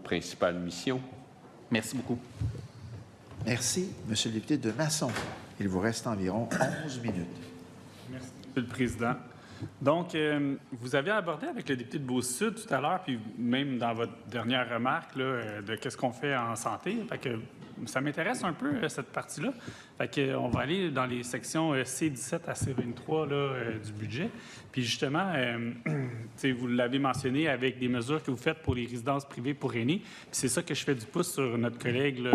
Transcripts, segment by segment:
principales missions. Merci beaucoup. Merci, Monsieur le député de Masson. Il vous reste environ 11 minutes. Merci, Monsieur le Président. Donc, vous avez abordé avec le député de Beauce-Sud tout à l'heure, puis même dans votre dernière remarque, là, de qu'est-ce qu'on fait en santé. Fait que ça m'intéresse un peu, cette partie-là. Fait que, on va aller dans les sections C17 à C23 là, du budget. Puis justement, vous l'avez mentionné avec des mesures que vous faites pour les résidences privées pour aînés. Puis c'est ça que je fais du pouce sur notre collègue là,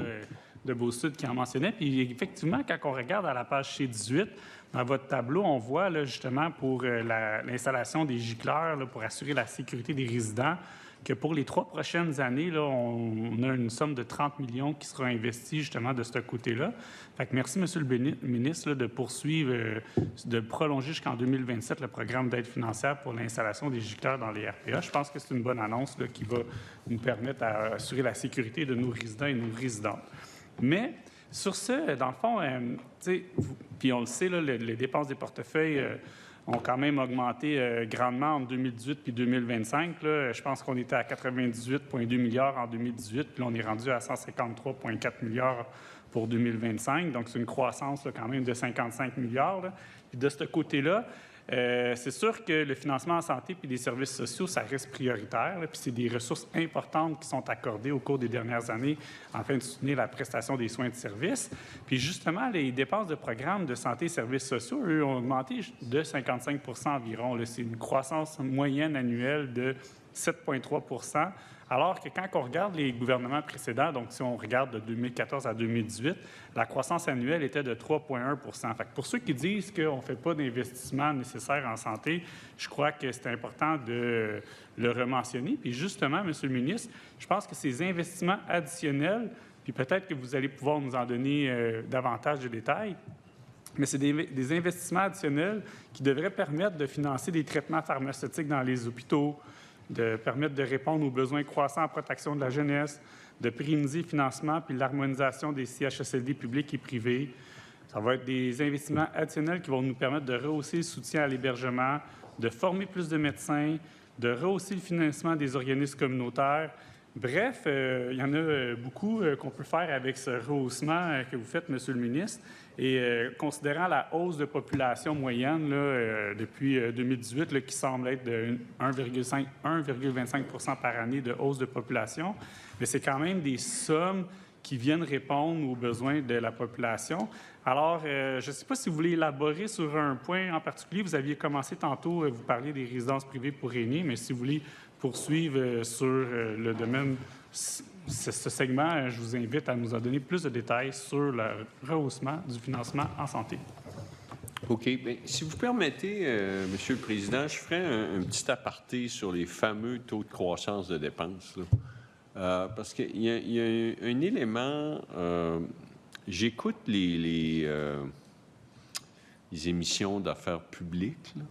de Beauce-Sud qui en mentionnait. Puis effectivement, quand on regarde à la page C18, dans votre tableau, on voit là, justement pour l'installation des gicleurs là, pour assurer la sécurité des résidents, que pour les 3 prochaines années, là, on a une somme de 30 millions qui sera investie justement de ce côté-là. Fait que merci, Monsieur le ministre, là, de poursuivre, de prolonger jusqu'en 2027 le programme d'aide financière pour l'installation des gicleurs dans les RPA. Je pense que c'est une bonne annonce là, qui va nous permettre d'assurer la sécurité de nos résidents et nos résidentes. Mais sur ce, dans le fond, puis on le sait, là, les dépenses des portefeuilles ont quand même augmenté grandement en 2018 puis 2025. Là, je pense qu'on était à 98,2 milliards en 2018, puis là, on est rendu à 153,4 milliards pour 2025. Donc, c'est une croissance là, quand même de 55 milliards. Là. Puis de ce côté-là, c'est sûr que le financement en santé puis les services sociaux, ça reste prioritaire. Là, puis c'est des ressources importantes qui sont accordées au cours des dernières années afin de soutenir la prestation des soins de service. Puis justement, les dépenses de programmes de santé et services sociaux, eux, ont augmenté de 55 environ. Là, c'est une croissance moyenne annuelle de 7,3 %. Alors que quand on regarde les gouvernements précédents, donc si on regarde de 2014 à 2018, la croissance annuelle était de 3,1 %. Fait que pour ceux qui disent qu'on ne fait pas d'investissement nécessaire en santé, je crois que c'est important de le rementionner. Puis justement, Monsieur le ministre, je pense que ces investissements additionnels, puis peut-être que vous allez pouvoir nous en donner davantage de détails, mais c'est des investissements additionnels qui devraient permettre de financer des traitements pharmaceutiques dans les hôpitaux, de permettre de répondre aux besoins croissants en protection de la jeunesse, de pérenniser le financement puis l'harmonisation des CHSLD publics et privés. Ça va être des investissements additionnels qui vont nous permettre de rehausser le soutien à l'hébergement, de former plus de médecins, de rehausser le financement des organismes communautaires. Bref, il y en a beaucoup qu'on peut faire avec ce rehaussement que vous faites, Monsieur le ministre. Et considérant la hausse de population moyenne là, depuis 2018, là, qui semble être de 1,25 % par année de hausse de population, mais c'est quand même des sommes qui viennent répondre aux besoins de la population. Alors, je ne sais pas si vous voulez élaborer sur un point en particulier. Vous aviez commencé tantôt, vous parliez des résidences privées pour aînés, mais si vous voulez poursuivre sur le domaine ce segment, je vous invite à nous en donner plus de détails sur le rehaussement du financement en santé. OK. Bien, si vous permettez, Monsieur le Président, je ferai un petit aparté sur les fameux taux de croissance de dépenses. Là. Parce qu'il y a un élément... j'écoute les émissions d'affaires publiques, là,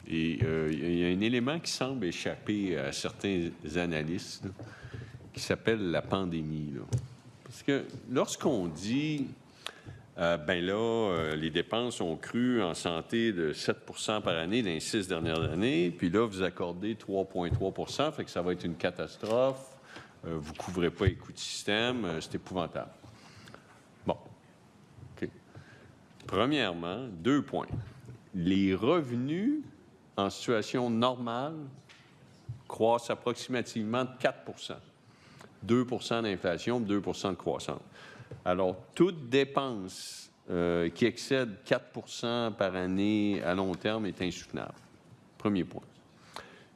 et il y a un élément qui semble échapper à certains analystes, là, qui s'appelle la pandémie. Là. Parce que lorsqu'on dit, les dépenses ont cru en santé de 7 % par année dans les 6 dernières années, puis là, vous accordez 3,3 %, fait que ça va être une catastrophe, vous ne couvrez pas les coûts de système, c'est épouvantable. Bon. OK. Premièrement, 2 points. Les revenus en situation normale croissent approximativement de 4 %. 2 % d'inflation, 2 % de croissance. Alors, toute dépense qui excède 4 % par année à long terme est insoutenable. Premier point.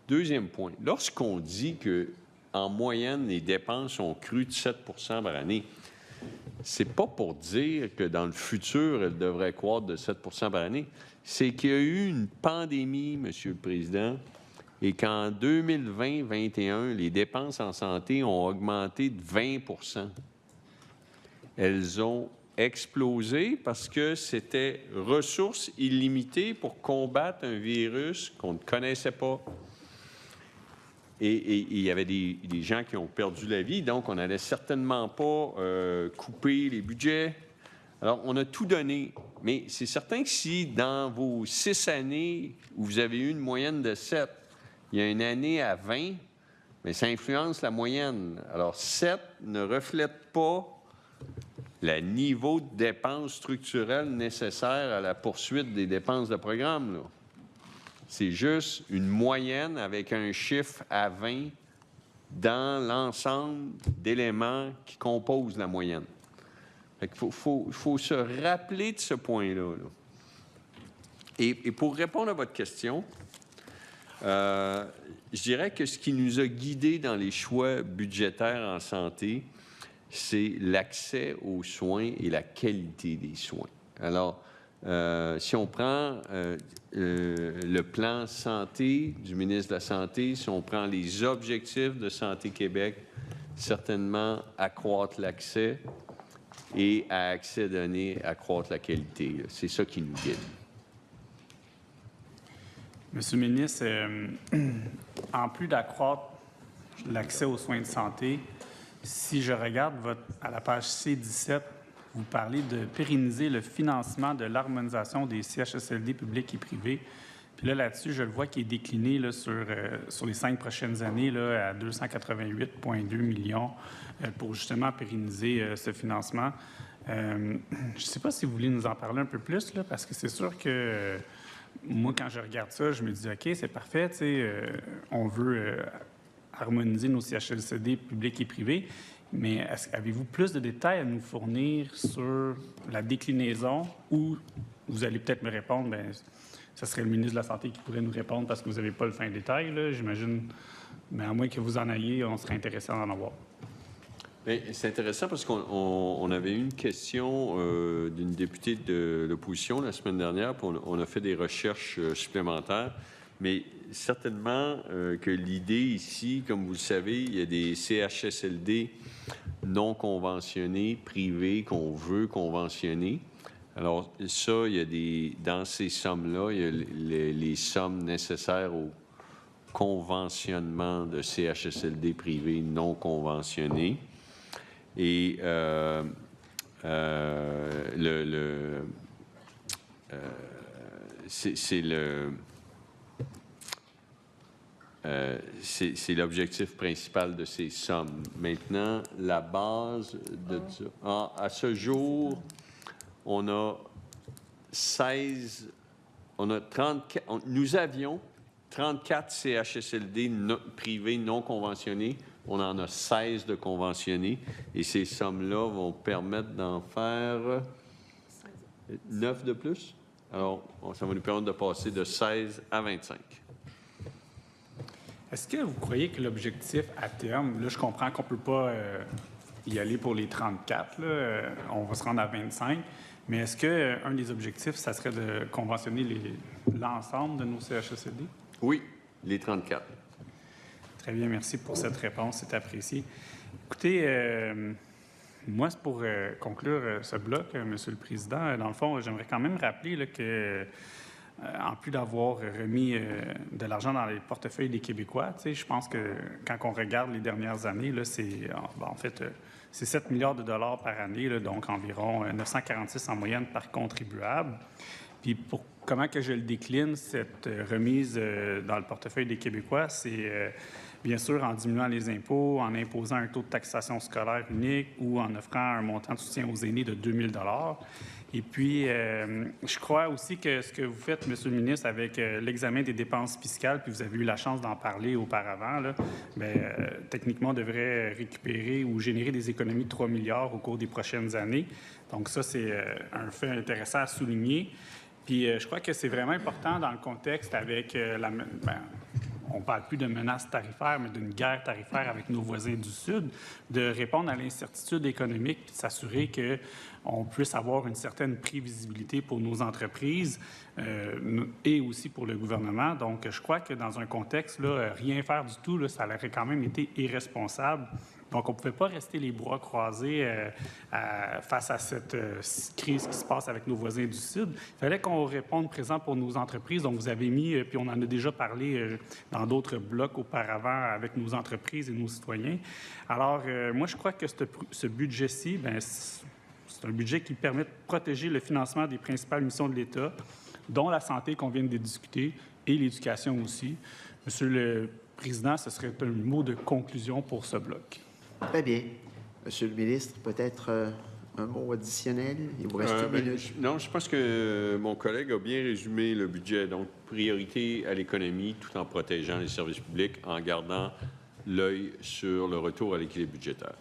Deuxième point, lorsqu'on dit qu'en moyenne, les dépenses ont cru de 7 % par année, c'est pas pour dire que dans le futur, elles devraient croître de 7 % par année. C'est qu'il y a eu une pandémie, Monsieur le Président, et qu'en 2020-2021, les dépenses en santé ont augmenté de 20 %. Elles ont explosé parce que c'était ressources illimitées pour combattre un virus qu'on ne connaissait pas. Et il y avait des gens qui ont perdu la vie, donc on n'allait certainement pas couper les budgets. Alors, on a tout donné. Mais c'est certain que si dans vos 6 années où vous avez eu une moyenne de 7, il y a une année à 20, mais ça influence la moyenne. Alors, 7 ne reflète pas le niveau de dépenses structurelles nécessaires à la poursuite des dépenses de programme, là. C'est juste une moyenne avec un chiffre à 20 dans l'ensemble d'éléments qui composent la moyenne. Fait qu'il faut se rappeler de ce point-là, là. Et pour répondre à votre question, je dirais que ce qui nous a guidés dans les choix budgétaires en santé, c'est l'accès aux soins et la qualité des soins. Alors, si on prend le plan santé du ministre de la Santé, si on prend les objectifs de Santé Québec, certainement accroître l'accès et à accès donné, accroître la qualité. C'est ça qui nous guide. Monsieur le ministre, en plus d'accroître l'accès aux soins de santé, si je regarde à la page C17, vous parlez de pérenniser le financement de l'harmonisation des CHSLD publics et privés. Puis là-dessus, je le vois qui est décliné là, sur les 5 prochaines années là, à 288,2 millions pour justement pérenniser ce financement. Je ne sais pas si vous voulez nous en parler un peu plus, là, parce que c'est sûr que moi, quand je regarde ça, je me dis, OK, c'est parfait, on veut harmoniser nos CHSLD publics et privés, mais avez-vous plus de détails à nous fournir sur la déclinaison ou vous allez peut-être me répondre, bien, ce serait le ministre de la Santé qui pourrait nous répondre parce que vous n'avez pas le fin détail, là, j'imagine, mais à moins que vous en ayez, on serait intéressé d'en avoir. C'est intéressant parce qu'on avait eu une question d'une députée de l'opposition la semaine dernière, puis on a fait des recherches supplémentaires. Mais certainement que l'idée ici, comme vous le savez, il y a des CHSLD non conventionnés, privés, qu'on veut conventionner. Alors ça, il y a dans ces sommes-là, il y a les sommes nécessaires au conventionnement de CHSLD privés non conventionnés. Et c'est l'objectif principal de ces sommes. Maintenant, la base de ça. À ce jour, on a 16, on a 34, nous avions 34 CHSLD privés non conventionnés. On en a 16 de conventionnés et ces sommes-là vont permettre d'en faire 9 de plus. Alors, ça va nous permettre de passer de 16 à 25. Est-ce que vous croyez que l'objectif à terme, là, je comprends qu'on ne peut pas y aller pour les 34, là, on va se rendre à 25, mais est-ce qu'un des objectifs, ça serait de conventionner l'ensemble de nos CHSLD? Oui, les 34. Très bien, merci pour cette réponse, c'est apprécié. Écoutez, moi, c'est pour conclure ce bloc, Monsieur le Président, dans le fond, j'aimerais quand même rappeler là, que en plus d'avoir remis de l'argent dans les portefeuilles des Québécois, je pense que quand on regarde les dernières années, là, c'est en fait c'est 7 milliards de dollars par année, là, donc environ 946 en moyenne par contribuable. Puis comment que je le décline, cette remise dans le portefeuille des Québécois, c'est bien sûr en diminuant les impôts, en imposant un taux de taxation scolaire unique ou en offrant un montant de soutien aux aînés de 2 000 $. Et puis, je crois aussi que ce que vous faites, Monsieur le ministre, avec l'examen des dépenses fiscales, puis vous avez eu la chance d'en parler auparavant, là, bien, techniquement, on devrait récupérer ou générer des économies de 3 milliards au cours des prochaines années. Donc ça, c'est un fait intéressant à souligner. Puis je crois que c'est vraiment important dans le contexte avec on ne parle plus de menaces tarifaires, mais d'une guerre tarifaire avec nos voisins du Sud, de répondre à l'incertitude économique et de s'assurer qu'on puisse avoir une certaine prévisibilité pour nos entreprises et aussi pour le gouvernement. Donc, je crois que dans un contexte, là, rien faire du tout, là, ça aurait quand même été irresponsable. Donc, on ne pouvait pas rester les bras croisés face à cette crise qui se passe avec nos voisins du Sud. Il fallait qu'on réponde présent pour nos entreprises. Donc, vous avez mis, puis on en a déjà parlé dans d'autres blocs auparavant avec nos entreprises et nos citoyens. Alors, moi, je crois que ce budget-ci, bien, c'est un budget qui permet de protéger le financement des principales missions de l'État, dont la santé qu'on vient de discuter et l'éducation aussi. Monsieur le Président, ce serait un mot de conclusion pour ce bloc. Très bien. Monsieur le ministre, peut-être un mot additionnel? Il vous reste une minute. Non, je pense que mon collègue a bien résumé le budget. Donc, priorité à l'économie tout en protégeant les services publics, en gardant l'œil sur le retour à l'équilibre budgétaire.